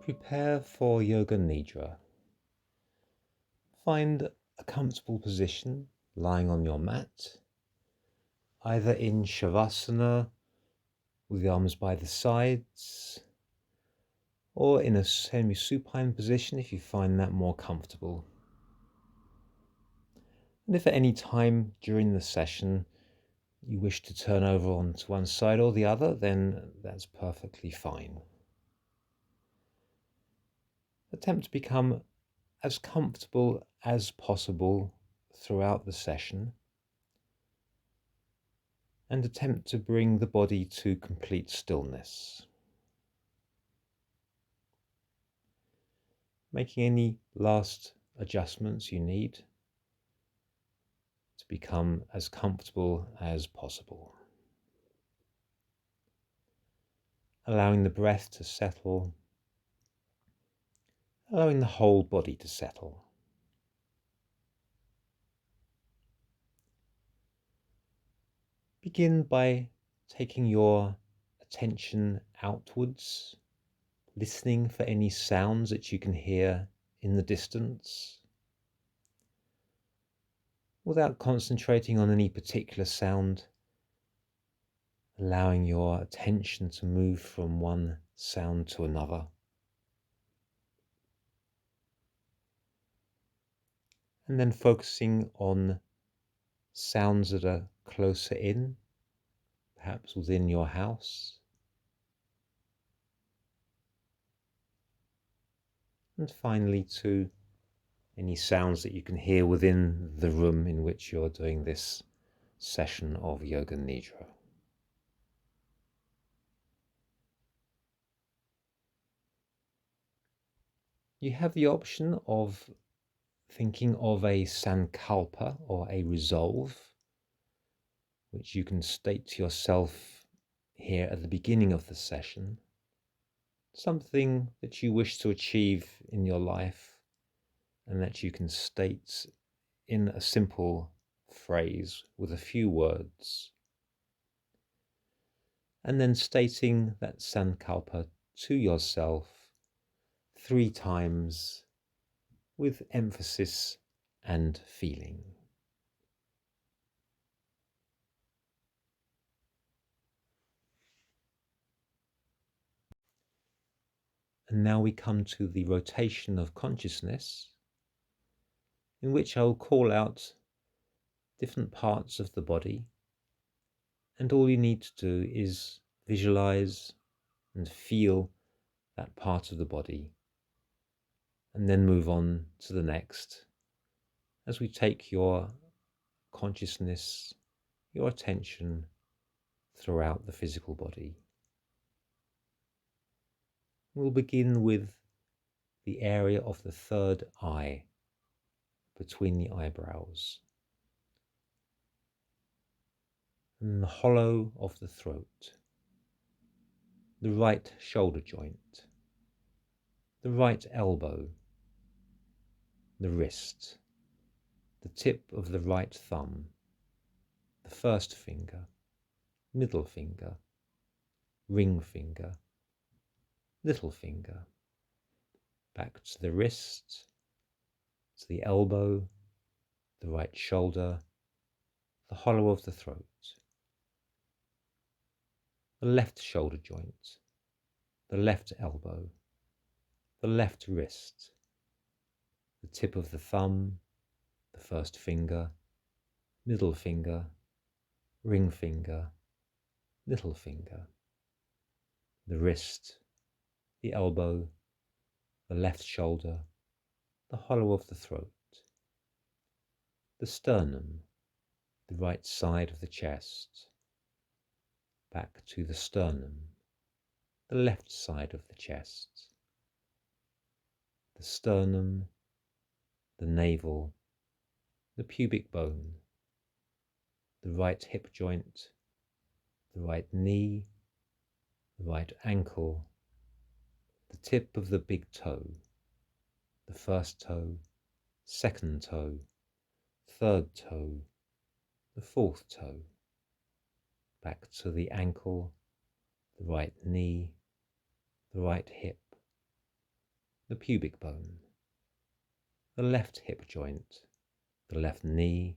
Prepare for Yoga Nidra. Find a comfortable position lying on your mat, either in Shavasana with the arms by the sides, or in a semi-supine position if you find that more comfortable. And if at any time during the session you wish to turn over onto one side or the other, then that's perfectly fine. Attempt to become as comfortable as possible throughout the session, and attempt to bring the body to complete stillness. Making any last adjustments you need to become as comfortable as possible. Allowing the breath to settle, allowing the whole body to settle. Begin by taking your attention outwards, listening for any sounds that you can hear in the distance, without concentrating on any particular sound, allowing your attention to move from one sound to another. And then focusing on sounds that are closer in, perhaps within your house. And finally to any sounds that you can hear within the room in which you're doing this session of Yoga Nidra. You have the option of thinking of a sankalpa or a resolve, which you can state to yourself here at the beginning of the session, something that you wish to achieve in your life and that you can state in a simple phrase with a few words. And then stating that sankalpa to yourself 3 times with emphasis and feeling. And now we come to the rotation of consciousness, in which I will call out different parts of the body, and all you need to do is visualize and feel that part of the body, and then move on to the next as we take your consciousness, your attention throughout the physical body. We'll begin with the area of the third eye between the eyebrows, and the hollow of the throat, the right shoulder joint, the right elbow, the wrist, the tip of the right thumb, the first finger, middle finger, ring finger, little finger, back to the wrist, to the elbow, the right shoulder, the hollow of the throat, the left shoulder joint, the left elbow, the left wrist, the tip of the thumb, the first finger, middle finger, ring finger, little finger, the wrist, the elbow, the left shoulder, the hollow of the throat, the sternum, the right side of the chest, back to the sternum, the left side of the chest, the sternum, the navel, the pubic bone, the right hip joint, the right knee, the right ankle, the tip of the big toe, the first toe, second toe, third toe, the fourth toe, back to the ankle, the right knee, the right hip, the pubic bone, the left hip joint, the left knee,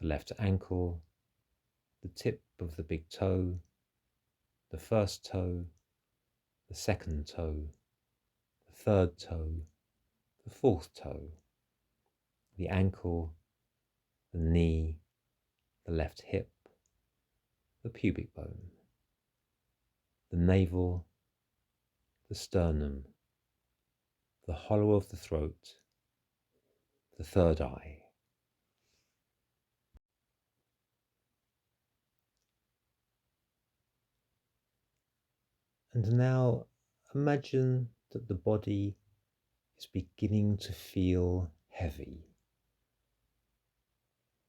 the left ankle, the tip of the big toe, the first toe, the second toe, the third toe, the fourth toe, the ankle, the knee, the left hip, the pubic bone, the navel, the sternum, the hollow of the throat, the third eye. And now imagine that the body is beginning to feel heavy.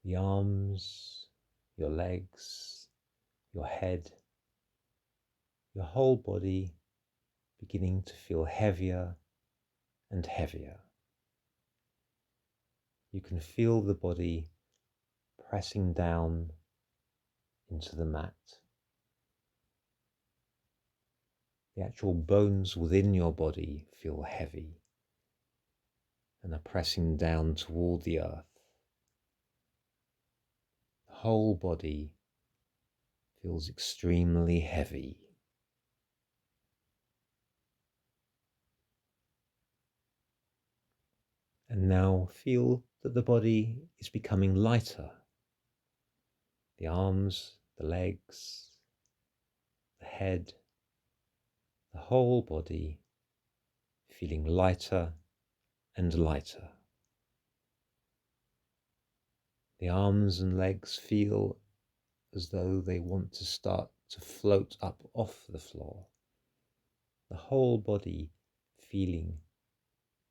The arms, your legs, your head, your whole body beginning to feel heavier and heavier. You can feel the body pressing down into the mat. The actual bones within your body feel heavy and are pressing down toward the earth. The whole body feels extremely heavy. And now feel that the body is becoming lighter. The arms, the legs, the head, the whole body feeling lighter and lighter. The arms and legs feel as though they want to start to float up off the floor. The whole body feeling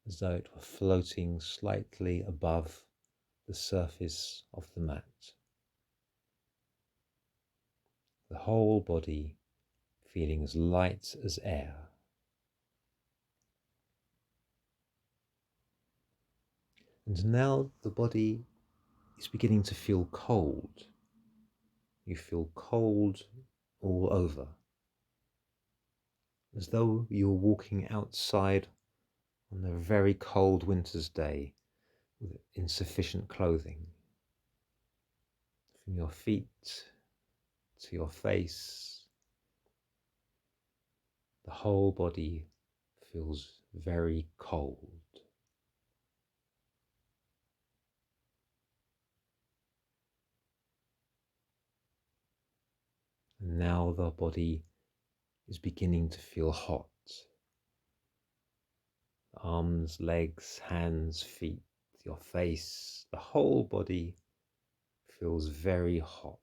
as though it were floating slightly above the surface of the mat. The whole body feeling as light as air. And now the body is beginning to feel cold. You feel cold all over, as though you were walking outside on a very cold winter's day with insufficient clothing. From your feet to your face, the whole body feels very cold. And now the body is beginning to feel hot. Arms, legs, hands, feet, your face, the whole body feels very hot,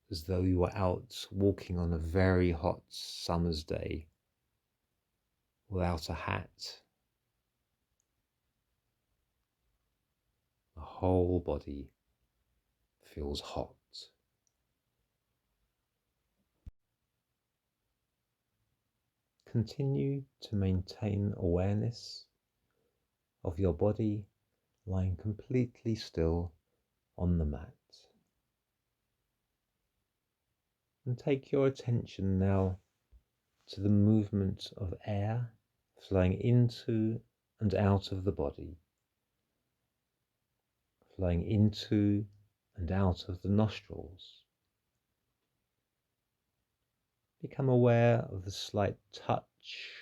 as though you were out walking on a very hot summer's day without a hat. The whole body feels hot. Continue to maintain awareness of your body lying completely still on the mat. And take your attention now to the movement of air flowing into and out of the body, flowing into and out of the nostrils. Become aware of the slight touch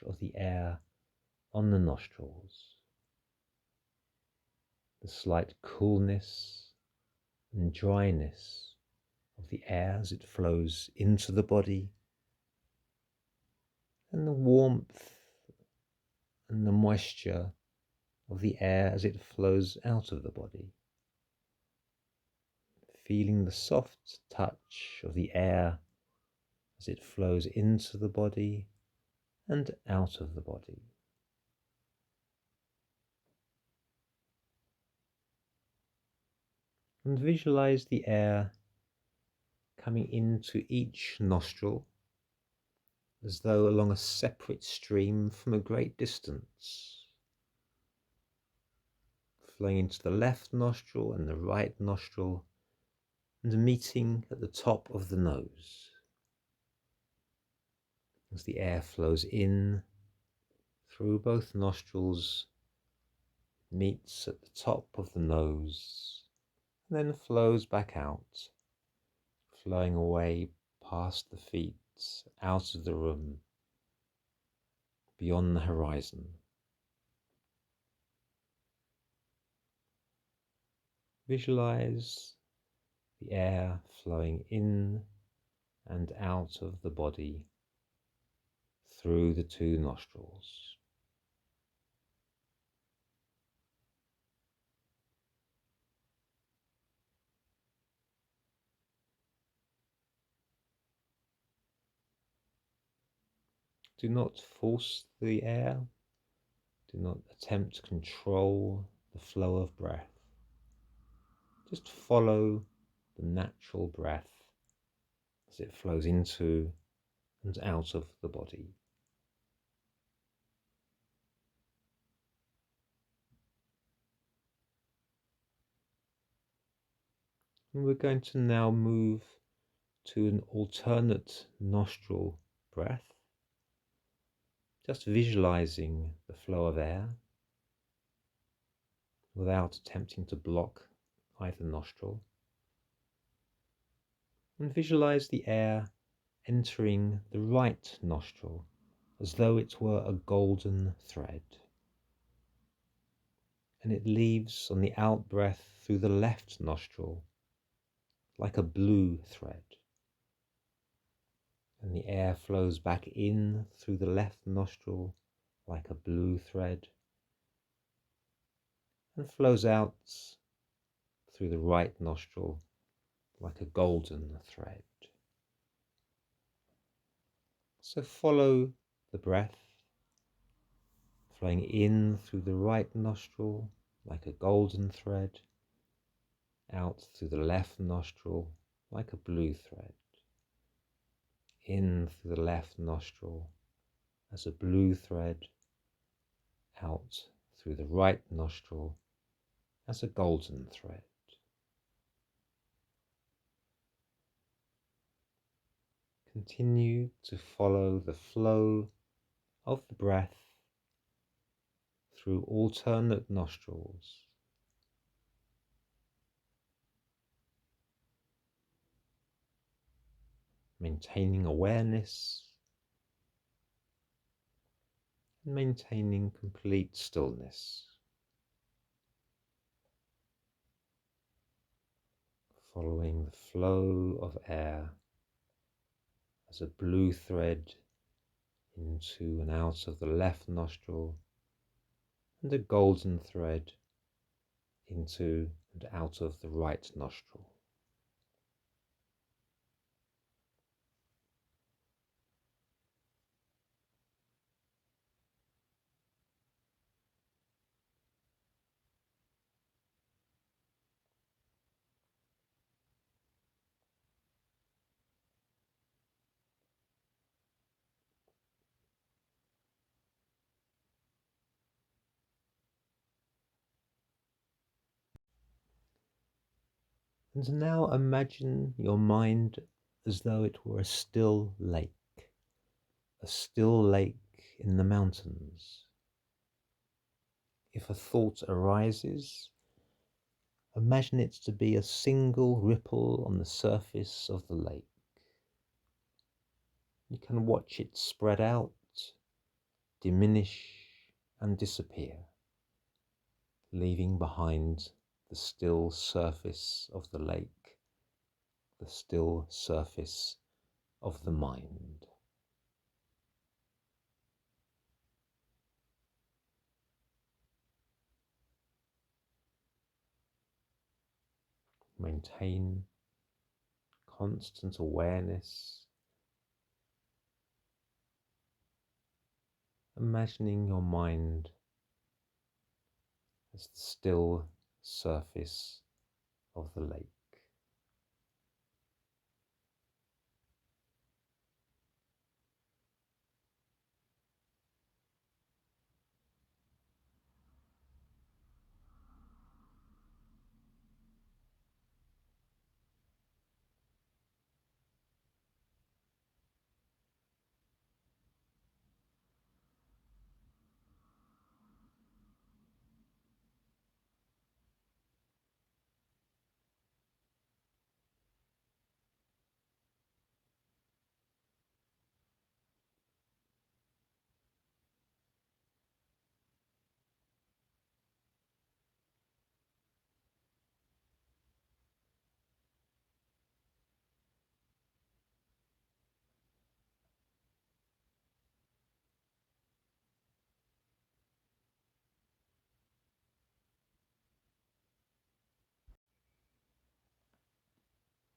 of the air on the nostrils, the slight coolness and dryness of the air as it flows into the body, and the warmth and the moisture of the air as it flows out of the body. Feeling the soft touch of the air as it flows into the body and out of the body. And visualize the air coming into each nostril as though along a separate stream from a great distance, flowing into the left nostril and the right nostril and meeting at the top of the nose. As the air flows in through both nostrils, meets at the top of the nose, and then flows back out, flowing away past the feet, out of the room, beyond the horizon. Visualize the air flowing in and out of the body through the two nostrils. Do not force the air. Do not attempt to control the flow of breath. Just follow the natural breath as it flows into and out of the body. And we're going to now move to an alternate nostril breath, just visualizing the flow of air without attempting to block either nostril. And visualize the air entering the right nostril as though it were a golden thread. And it leaves on the out-breath through the left nostril like a blue thread. And the air flows back in through the left nostril like a blue thread, and flows out through the right nostril like a golden thread. So follow the breath, flowing in through the right nostril like a golden thread, out through the left nostril like a blue thread, in through the left nostril as a blue thread, out through the right nostril as a golden thread. Continue to follow the flow of the breath through alternate nostrils, maintaining awareness and maintaining complete stillness. Following the flow of air as a blue thread into and out of the left nostril, and a golden thread into and out of the right nostril. And now imagine your mind as though it were a still lake in the mountains. If a thought arises, imagine it to be a single ripple on the surface of the lake. You can watch it spread out, diminish and disappear, leaving behind the still surface of the lake, the still surface of the mind. Maintain constant awareness, imagining your mind as the still surface of the lake.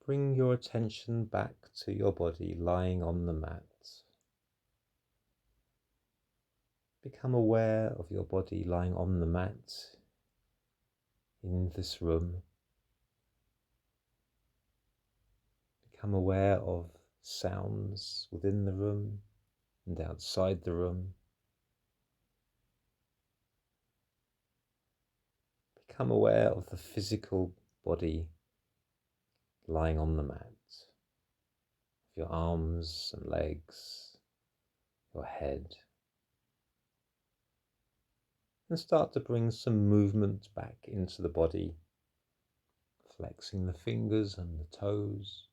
bring your attention back to your body lying on the mat. Become aware of your body lying on the mat in this room. Become aware of sounds within the room and outside the room. Become aware of the physical body lying on the mat, of your arms and legs, your head, and start to bring some movement back into the body, flexing the fingers and the toes,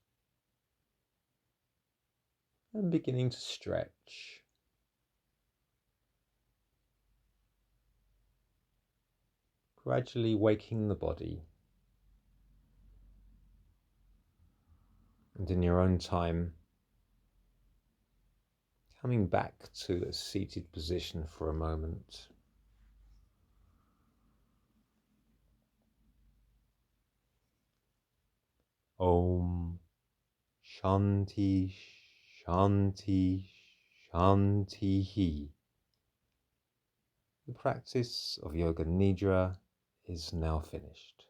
and beginning to stretch. Gradually waking the body, and in your own time, coming back to a seated position for a moment. Om Shanti Shanti Shanti. The practice of Yoga Nidra is now finished.